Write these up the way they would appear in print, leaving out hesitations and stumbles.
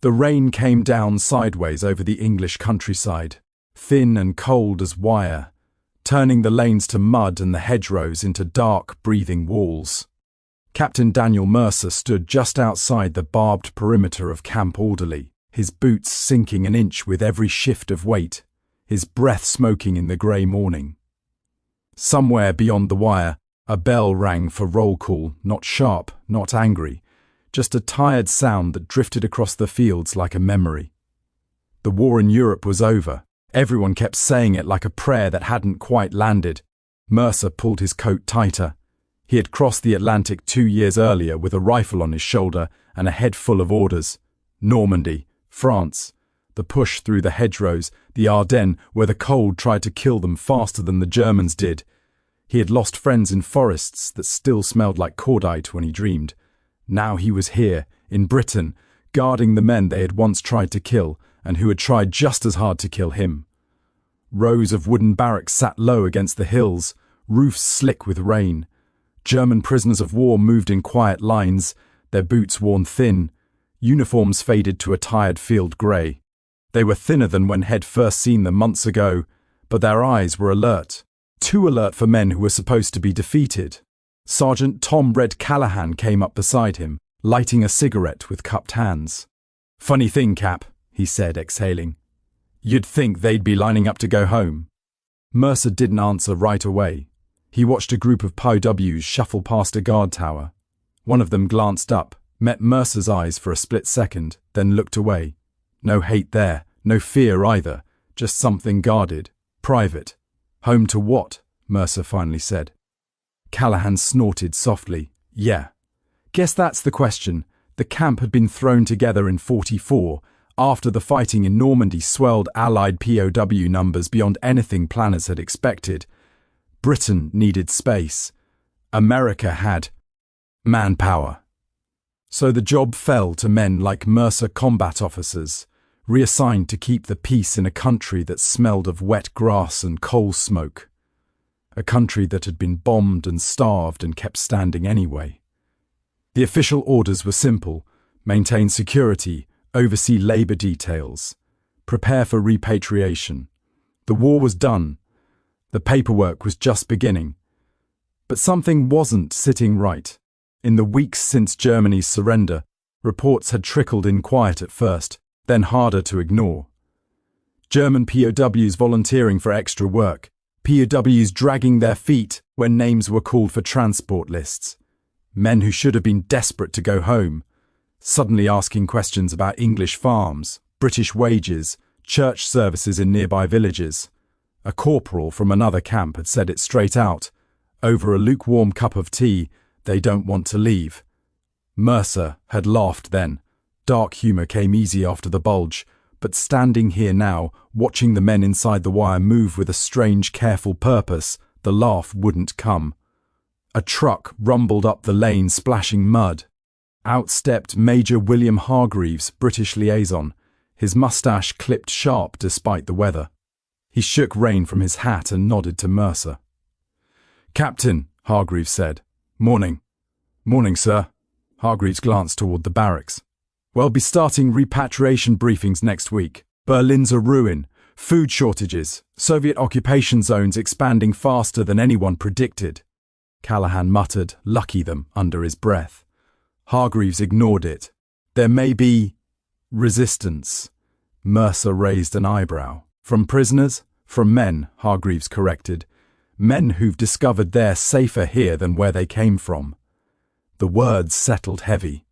The rain came down sideways over the English countryside, thin and cold as wire, turning the lanes to mud and the hedgerows into dark, breathing walls. Captain Daniel Mercer stood just outside the barbed perimeter of Camp Alderley, his boots sinking an inch with every shift of weight, his breath smoking in the grey morning. Somewhere beyond the wire, a bell rang for roll call, not sharp, not angry, just a tired sound that drifted across the fields like a memory. The war in Europe was over. Everyone kept saying it like a prayer that hadn't quite landed. Mercer pulled his coat tighter. He had crossed the Atlantic 2 years earlier with a rifle on his shoulder and a head full of orders. Normandy, France, the push through the hedgerows, the Ardennes, where the cold tried to kill them faster than the Germans did. He had lost friends in forests that still smelled like cordite when he dreamed. Now he was here, in Britain, guarding the men they had once tried to kill, and who had tried just as hard to kill him. Rows of wooden barracks sat low against the hills, roofs slick with rain. German prisoners of war moved in quiet lines, their boots worn thin, uniforms faded to a tired field grey. They were thinner than when Head first seen them months ago, but their eyes were alert. Too alert for men who were supposed to be defeated. Sergeant Tom Red Callahan came up beside him, lighting a cigarette with cupped hands. "Funny thing, Cap," he said, exhaling. "You'd think they'd be lining up to go home." Mercer didn't answer right away. He watched a group of POWs shuffle past a guard tower. One of them glanced up, met Mercer's eyes for a split second, then looked away. No hate there, no fear either, just something guarded, private. "Home to what?" Mercer finally said. Callahan snorted softly. "Yeah. Guess that's the question." The camp had been thrown together in 44, after the fighting in Normandy swelled Allied POW numbers beyond anything planners had expected. Britain needed space. America had manpower. So the job fell to men like Mercer combat officers, reassigned to keep the peace in a country that smelled of wet grass and coal smoke. A country that had been bombed and starved and kept standing anyway. The official orders were simple: maintain security, oversee labour details, prepare for repatriation. The war was done. The paperwork was just beginning. But something wasn't sitting right. In the weeks since Germany's surrender, reports had trickled in quiet at first, then harder to ignore. German POWs volunteering for extra work, POWs dragging their feet when names were called for transport lists. Men who should have been desperate to go home, suddenly asking questions about English farms, British wages, church services in nearby villages. A corporal from another camp had said it straight out. Over a lukewarm cup of tea, they don't want to leave. Mercer had laughed then. Dark humour came easy after the bulge, but standing here now, watching the men inside the wire move with a strange, careful purpose, the laugh wouldn't come. A truck rumbled up the lane, splashing mud. Out stepped Major William Hargreaves, British liaison, his moustache clipped sharp despite the weather. He shook rain from his hat and nodded to Mercer. "Captain," Hargreaves said. "Morning." "Morning, sir." Hargreaves glanced toward the barracks. "We'll be starting repatriation briefings next week. Berlin's a ruin. Food shortages. Soviet occupation zones expanding faster than anyone predicted." Callahan muttered, "Lucky them," under his breath. Hargreaves ignored it. "There may be resistance." Mercer raised an eyebrow. "From prisoners?" "From men," Hargreaves corrected. "Men who've discovered they're safer here than where they came from." The words settled heavy.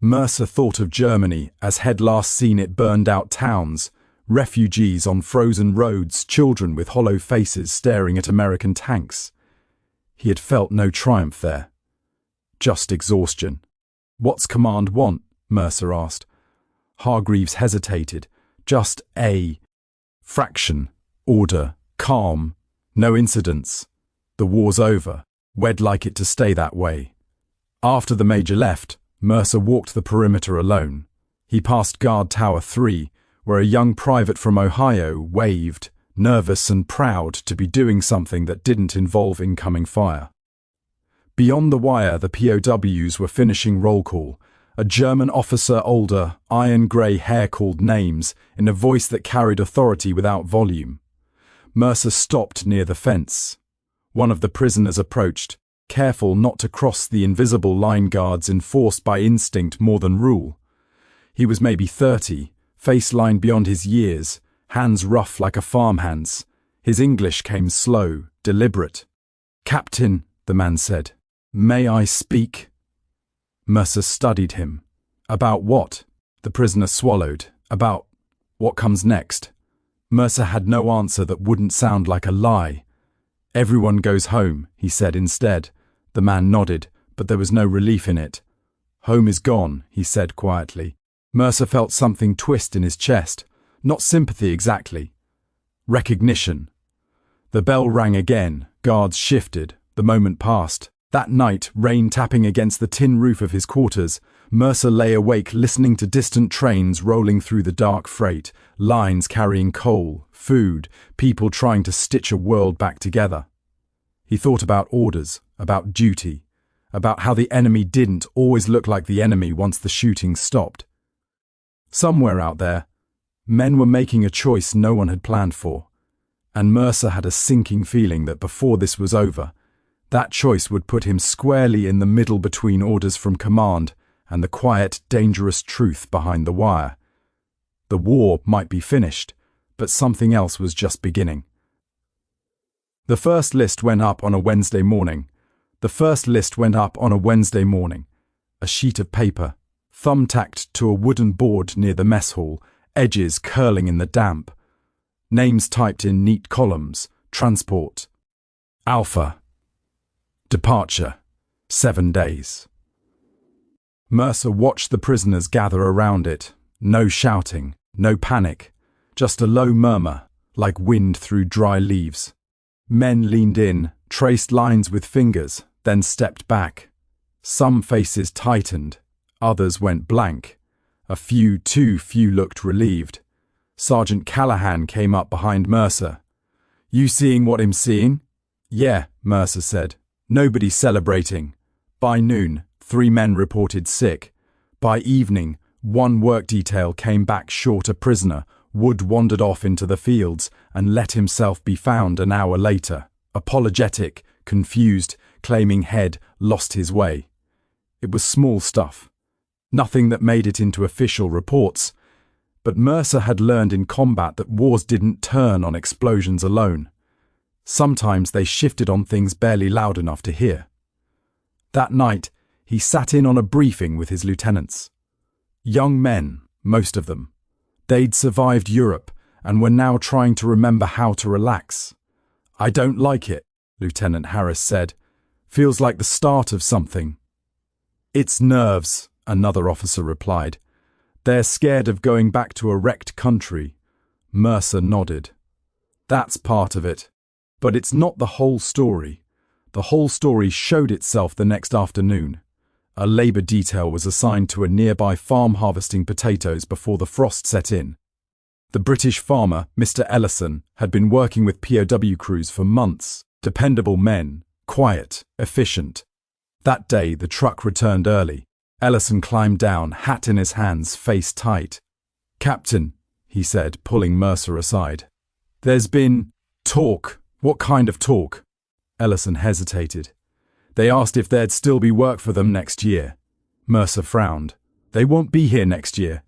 Mercer thought of Germany as had last seen it burned out towns, refugees on frozen roads, children with hollow faces staring at American tanks. He had felt no triumph there. Just exhaustion. "What's command want?" Mercer asked. Hargreaves hesitated. "Just a fraction, order, calm, no incidents. The war's over. We'd like it to stay that way." After the major left, Mercer walked the perimeter alone. He passed Guard Tower 3, where a young private from Ohio waved, nervous and proud to be doing something that didn't involve incoming fire. Beyond the wire, the POWs were finishing roll call, A German officer, older, iron-grey hair, called names in a voice that carried authority without volume. Mercer stopped near the fence. One of the prisoners approached, careful not to cross the invisible line guards enforced by instinct more than rule. He was maybe 30, face lined beyond his years, hands rough like a farmhand's. His English came slow, deliberate. "Captain," the man said, "may I speak?" Mercer studied him. "About what?" The prisoner swallowed. "About what comes next." Mercer had no answer that wouldn't sound like a lie. "Everyone goes home," he said instead. The man nodded, but there was no relief in it. "Home is gone," he said quietly. Mercer felt something twist in his chest. Not sympathy exactly. Recognition. The bell rang again. Guards shifted. The moment passed. That night, rain tapping against the tin roof of his quarters, Mercer lay awake listening to distant trains rolling through the dark freight, lines carrying coal, food, people trying to stitch a world back together. He thought about orders, about duty, about how the enemy didn't always look like the enemy once the shooting stopped. Somewhere out there, men were making a choice no one had planned for, and Mercer had a sinking feeling that before this was over, that choice would put him squarely in the middle between orders from command and the quiet, dangerous truth behind the wire. The war might be finished, but something else was just beginning. The first list went up on a Wednesday morning. A sheet of paper, thumbtacked to a wooden board near the mess hall, edges curling in the damp. Names typed in neat columns. Transport. Alpha. Departure. 7 days. Mercer watched the prisoners gather around it. No shouting, no panic, just a low murmur, like wind through dry leaves. Men leaned in, traced lines with fingers, then stepped back. Some faces tightened, others went blank. Too few looked relieved. Sergeant Callahan came up behind Mercer. "You seeing what I'm seeing?" "Yeah," Mercer said. "Nobody celebrating." By noon, 3 men reported sick. By evening, 1 work detail came back short a prisoner. Wood wandered off into the fields and let himself be found an hour later, apologetic, confused, claiming head lost his way. It was small stuff. Nothing that made it into official reports. But Mercer had learned in combat that wars didn't turn on explosions alone. Sometimes they shifted on things barely loud enough to hear. That night, he sat in on a briefing with his lieutenants. Young men, most of them. They'd survived Europe and were now trying to remember how to relax. "I don't like it," Lieutenant Harris said. "Feels like the start of something." "It's nerves," another officer replied. "They're scared of going back to a wrecked country." Mercer nodded. "That's part of it. But it's not the whole story." The whole story showed itself the next afternoon. A labour detail was assigned to a nearby farm harvesting potatoes before the frost set in. The British farmer, Mr. Ellison, had been working with POW crews for months. Dependable men, quiet, efficient. That day, the truck returned early. Ellison climbed down, hat in his hands, face tight. "Captain," he said, pulling Mercer aside. "There's been talk." "What kind of talk?" Ellison hesitated. "They asked if there'd still be work for them next year." Mercer frowned. "They won't be here next year."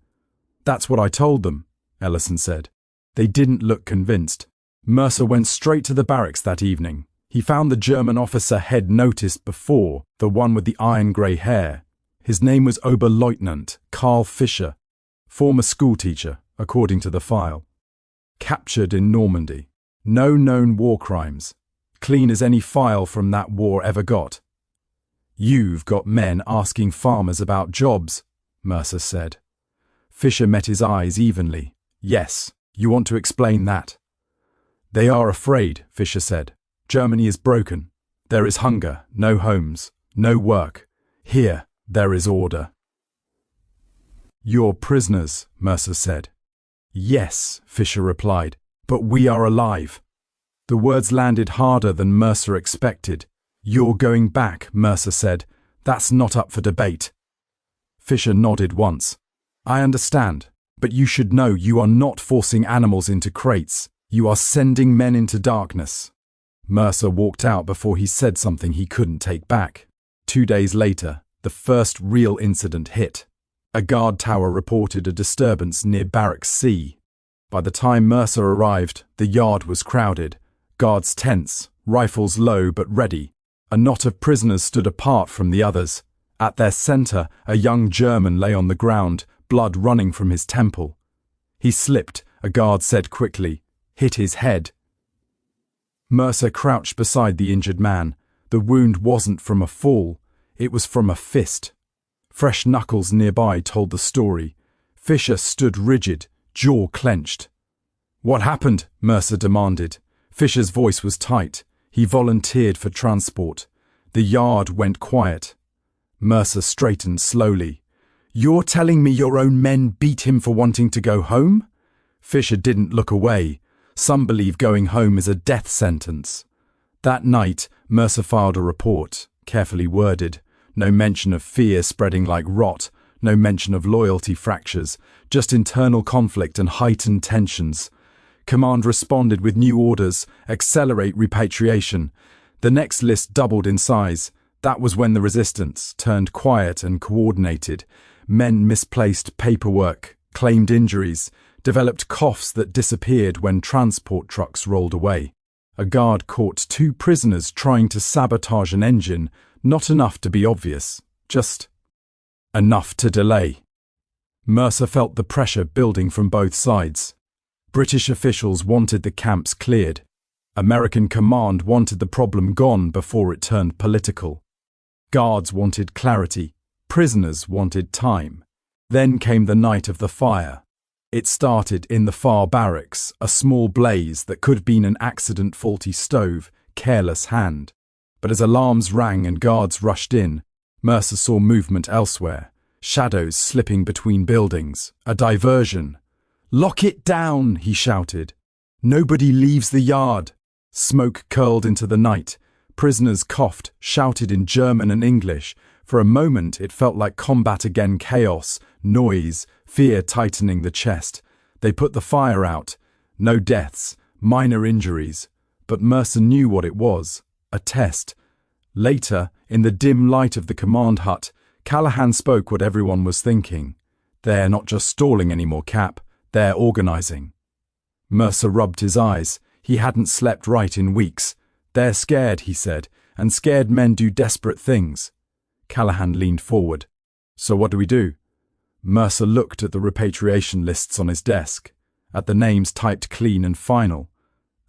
"That's what I told them," Ellison said. They didn't look convinced. Mercer went straight to the barracks that evening. He found the German officer he'd noticed before, the one with the iron-grey hair. His name was Oberleutnant Karl Fischer, former schoolteacher, according to the file. Captured in Normandy. No known war crimes. Clean as any file from that war ever got. "You've got men asking farmers about jobs," Mercer said. Fischer met his eyes evenly. "Yes, you want to explain that?" "They are afraid," Fischer said. "Germany is broken. There is hunger, no homes, no work. Here, there is order." "You're prisoners," Mercer said. "Yes," Fischer replied, "but we are alive." The words landed harder than Mercer expected. "You're going back," Mercer said. "That's not up for debate." Fisher nodded once. I understand, but you should know you are not forcing animals into crates. You are sending men into darkness. Mercer walked out before he said something he couldn't take back. 2 days later, the first real incident hit. A guard tower reported a disturbance near Barracks C. By the time Mercer arrived, the yard was crowded. Guards tense, rifles low but ready. A knot of prisoners stood apart from the others. At their center, a young German lay on the ground, blood running from his temple. He slipped, a guard said quickly, hit his head. Mercer crouched beside the injured man. The wound wasn't from a fall, it was from a fist. Fresh knuckles nearby told the story. Fisher stood rigid, jaw clenched. What happened? Mercer demanded. Fisher's voice was tight. He volunteered for transport. The yard went quiet. Mercer straightened slowly. You're telling me your own men beat him for wanting to go home? Fisher didn't look away. Some believe going home is a death sentence. That night, Mercer filed a report, carefully worded. No mention of fear spreading like rot, no mention of loyalty fractures, just internal conflict and heightened tensions. Command responded with new orders, accelerate repatriation. The next list doubled in size. That was when the resistance turned quiet and coordinated. Men misplaced paperwork, claimed injuries, developed coughs that disappeared when transport trucks rolled away. A guard caught 2 prisoners trying to sabotage an engine, not enough to be obvious, just enough to delay. Mercer felt the pressure building from both sides. British officials wanted the camps cleared. American command wanted the problem gone before it turned political. Guards wanted clarity. Prisoners wanted time. Then came the night of the fire. It started in the far barracks, a small blaze that could have been an accident faulty stove, careless hand. But as alarms rang and guards rushed in, Mercer saw movement elsewhere, shadows slipping between buildings, a diversion. Lock it down, he shouted. Nobody leaves the yard. Smoke curled into the night. Prisoners coughed, shouted in German and English. For a moment it felt like combat again, chaos, noise, fear tightening the chest. They put the fire out. No deaths, minor injuries. But Mercer knew what it was. A test. Later, in the dim light of the command hut, Callahan spoke what everyone was thinking. They're not just stalling anymore, Cap. They're organizing. Mercer rubbed his eyes. He hadn't slept right in weeks. They're scared, he said, and scared men do desperate things. Callahan leaned forward. So what do we do? Mercer looked at the repatriation lists on his desk, at the names typed clean and final.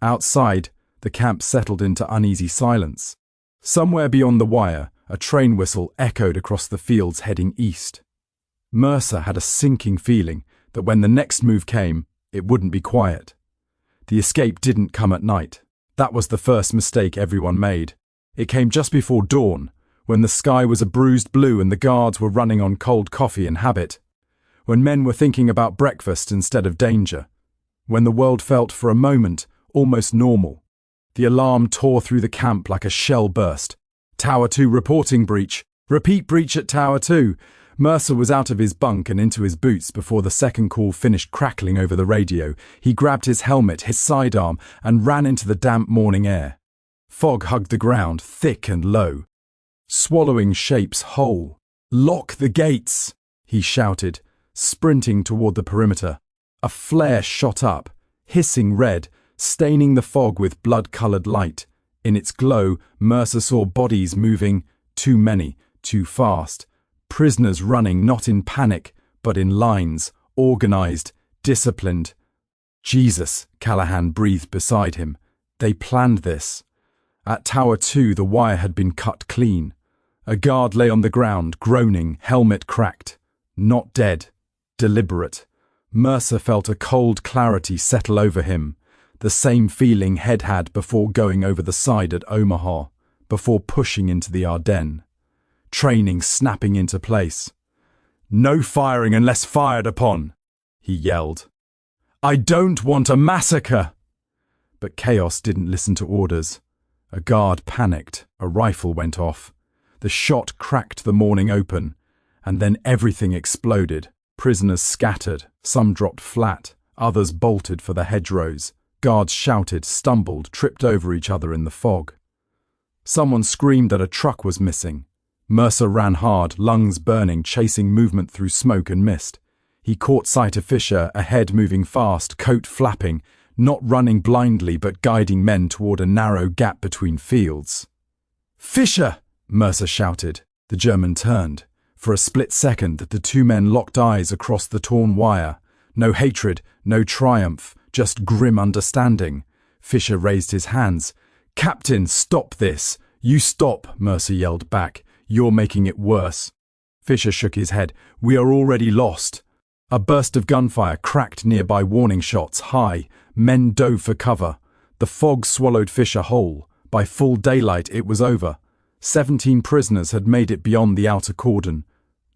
Outside, the camp settled into uneasy silence. Somewhere beyond the wire, a train whistle echoed across the fields heading east. Mercer had a sinking feeling that when the next move came, it wouldn't be quiet. The escape didn't come at night. That was the first mistake everyone made. It came just before dawn, when the sky was a bruised blue and the guards were running on cold coffee and habit. When men were thinking about breakfast instead of danger. When the world felt for a moment almost normal. The alarm tore through the camp like a shell burst. Tower 2 reporting breach. Repeat breach at Tower 2. Mercer was out of his bunk and into his boots before the second call finished crackling over the radio. He grabbed his helmet, his sidearm, and ran into the damp morning air. Fog hugged the ground, thick and low. Swallowing shapes whole. Lock the gates, he shouted, sprinting toward the perimeter. A flare shot up, hissing red, staining the fog with blood-colored light. In its glow, Mercer saw bodies moving, too many, too fast. Prisoners running not in panic, but in lines, organized, disciplined. Jesus, Callahan breathed beside him. They planned this. At Tower 2, the wire had been cut clean. A guard lay on the ground, groaning, helmet cracked. Not dead. Deliberate. Mercer felt a cold clarity settle over him. The same feeling Head had before going over the side at Omaha, before pushing into the Ardennes. Training snapping into place. No firing unless fired upon, he yelled. I don't want a massacre! But chaos didn't listen to orders. A guard panicked. A rifle went off. The shot cracked the morning open. And then everything exploded. Prisoners scattered, some dropped flat, others bolted for the hedgerows. Guards shouted, stumbled, tripped over each other in the fog. Someone screamed that a truck was missing. Mercer ran hard, lungs burning, chasing movement through smoke and mist. He caught sight of Fisher, ahead moving fast, coat flapping, not running blindly but guiding men toward a narrow gap between fields. "Fisher!" Mercer shouted. The German turned. For a split second, the two men locked eyes across the torn wire. No hatred, no triumph, just grim understanding. Fisher raised his hands. "Captain, stop this!" "You stop," Mercer yelled back. "You're making it worse." Fisher shook his head. "We are already lost." A burst of gunfire cracked nearby warning shots high. Men dove for cover. The fog swallowed Fisher whole. By full daylight it was over. 17 prisoners had made it beyond the outer cordon.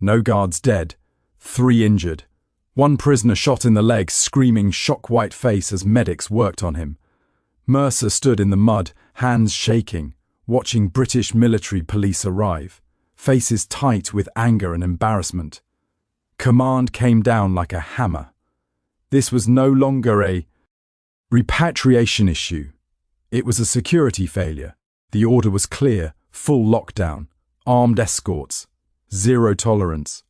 No guards dead. 3 injured. One prisoner shot in the leg, screaming shock-white face as medics worked on him. Mercer stood in the mud, hands shaking, watching British military police arrive, faces tight with anger and embarrassment. Command came down like a hammer. This was no longer a repatriation issue. It was a security failure. The order was clear, full lockdown, armed escorts, zero tolerance.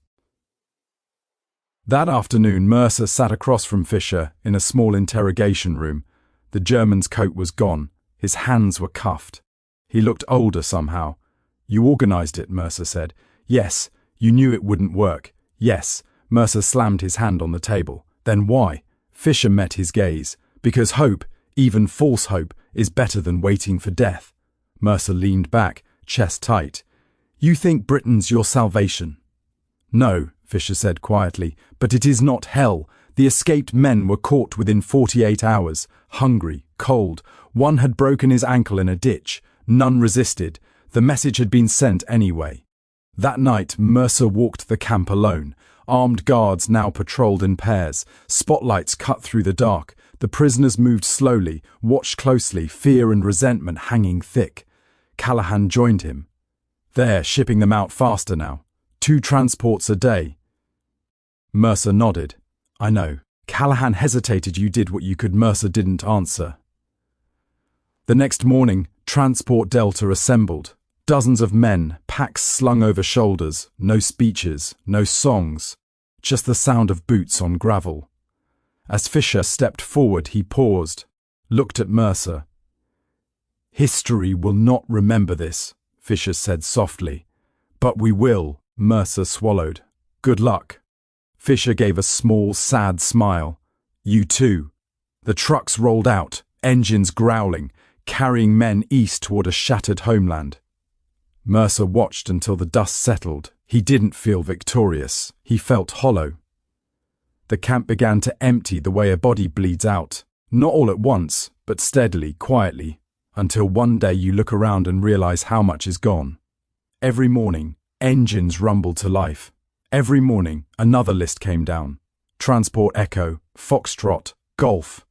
That afternoon, Mercer sat across from Fisher in a small interrogation room. The German's coat was gone. His hands were cuffed. He looked older somehow. "You organized it," Mercer said. "Yes. You knew it wouldn't work." "Yes." Mercer slammed his hand on the table. "Then why?" Fisher met his gaze. "Because hope, even false hope, is better than waiting for death." Mercer leaned back, chest tight. "You think Britain's your salvation?" "No," Fisher said quietly, "but it is not hell. The escaped men were caught within 48 hours, hungry, cold. One had broken his ankle in a ditch. None resisted. The message had been sent anyway." That night, Mercer walked the camp alone. Armed guards now patrolled in pairs. Spotlights cut through the dark. The prisoners moved slowly, watched closely, fear and resentment hanging thick. Callahan joined him. "They're shipping them out faster now. 2 transports a day." Mercer nodded. "I know." Callahan hesitated. "You did what you could." Mercer didn't answer. The next morning, Transport Delta assembled. Dozens of men, packs slung over shoulders, no speeches, no songs, just the sound of boots on gravel. As Fisher stepped forward, he paused, looked at Mercer. "History will not remember this," Fisher said softly. "But we will," Mercer swallowed. "Good luck." Fisher gave a small, sad smile. "You too." The trucks rolled out, engines growling, carrying men east toward a shattered homeland. Mercer watched until the dust settled. He didn't feel victorious. He felt hollow. The camp began to empty the way a body bleeds out. Not all at once, but steadily, quietly, until one day you look around and realize how much is gone. Every morning, engines rumbled to life. Every morning, another list came down. Transport Echo, Foxtrot, Golf.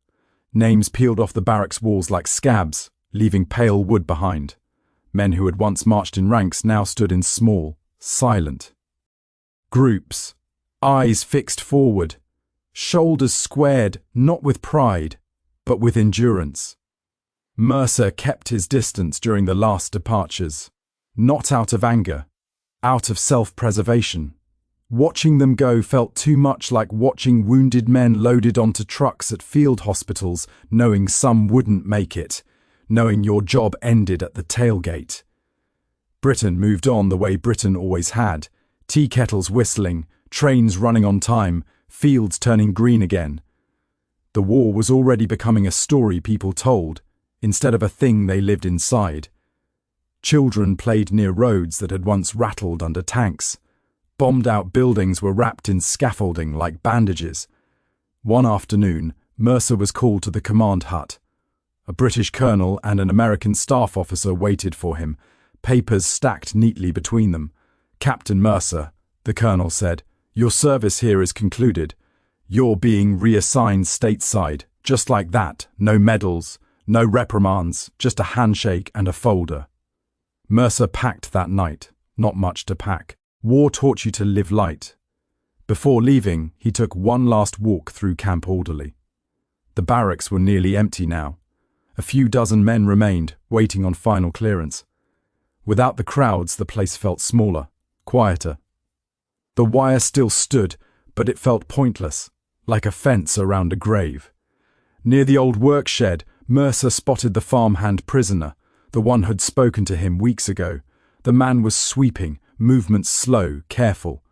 Names peeled off the barracks walls like scabs, leaving pale wood behind. Men who had once marched in ranks now stood in small, silent groups, eyes fixed forward, shoulders squared, not with pride, but with endurance. Mercer kept his distance during the last departures, not out of anger, out of self-preservation. Watching them go felt too much like watching wounded men loaded onto trucks at field hospitals, knowing some wouldn't make it, knowing your job ended at the tailgate. Britain moved on the way Britain always had, tea kettles whistling, trains running on time, fields turning green again. The war was already becoming a story people told, instead of a thing they lived inside. Children played near roads that had once rattled under tanks. Bombed-out buildings were wrapped in scaffolding like bandages. One afternoon, Mercer was called to the command hut. A British colonel and an American staff officer waited for him, papers stacked neatly between them. "Captain Mercer," the colonel said, "your service here is concluded. You're being reassigned stateside, just like that, no medals, no reprimands, just a handshake and a folder." Mercer packed that night, not much to pack. War taught you to live light. Before leaving, he took one last walk through Camp Orderly. The barracks were nearly empty now. A few dozen men remained, waiting on final clearance. Without the crowds, the place felt smaller, quieter. The wire still stood, but it felt pointless, like a fence around a grave. Near the old work shed, Mercer spotted the farmhand prisoner, the one who'd spoken to him weeks ago. The man was sweeping, movements slow, careful.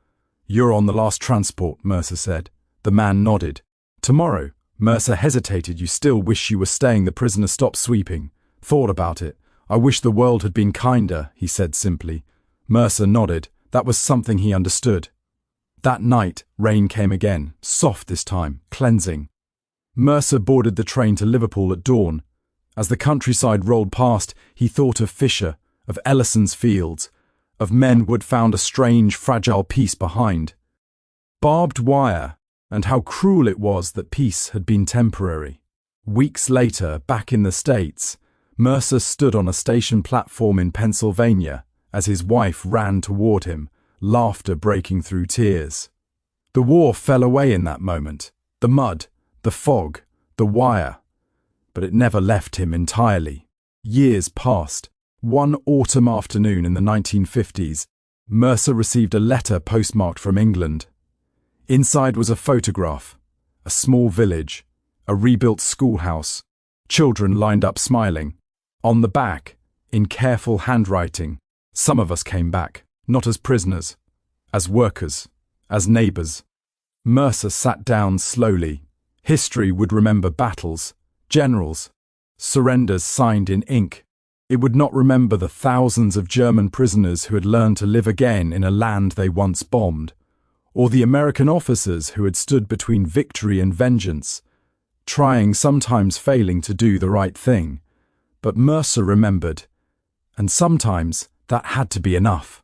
"You're on the last transport," Mercer said. The man nodded. "Tomorrow." Mercer hesitated. "You still wish you were staying?" The prisoner stopped sweeping. "Thought about it. I wish the world had been kinder," he said simply. Mercer nodded. That was something he understood. That night, rain came again, soft this time, cleansing. Mercer boarded the train to Liverpool at dawn. As the countryside rolled past, he thought of Fisher, of Ellison's fields, of men who had found a strange, fragile peace behind. Barbed wire, and how cruel it was that peace had been temporary. Weeks later, back in the States, Mercer stood on a station platform in Pennsylvania as his wife ran toward him, laughter breaking through tears. The war fell away in that moment. The mud, the fog, the wire. But it never left him entirely. Years passed. One autumn afternoon in the 1950s, Mercer received a letter postmarked from England. Inside was a photograph, a small village, a rebuilt schoolhouse, children lined up smiling. On the back, in careful handwriting, "Some of us came back, not as prisoners, as workers, as neighbours." Mercer sat down slowly. History would remember battles, generals, surrenders signed in ink. It would not remember the thousands of German prisoners who had learned to live again in a land they once bombed, or the American officers who had stood between victory and vengeance, trying, sometimes failing, to do the right thing. But Mercer remembered, and sometimes that had to be enough.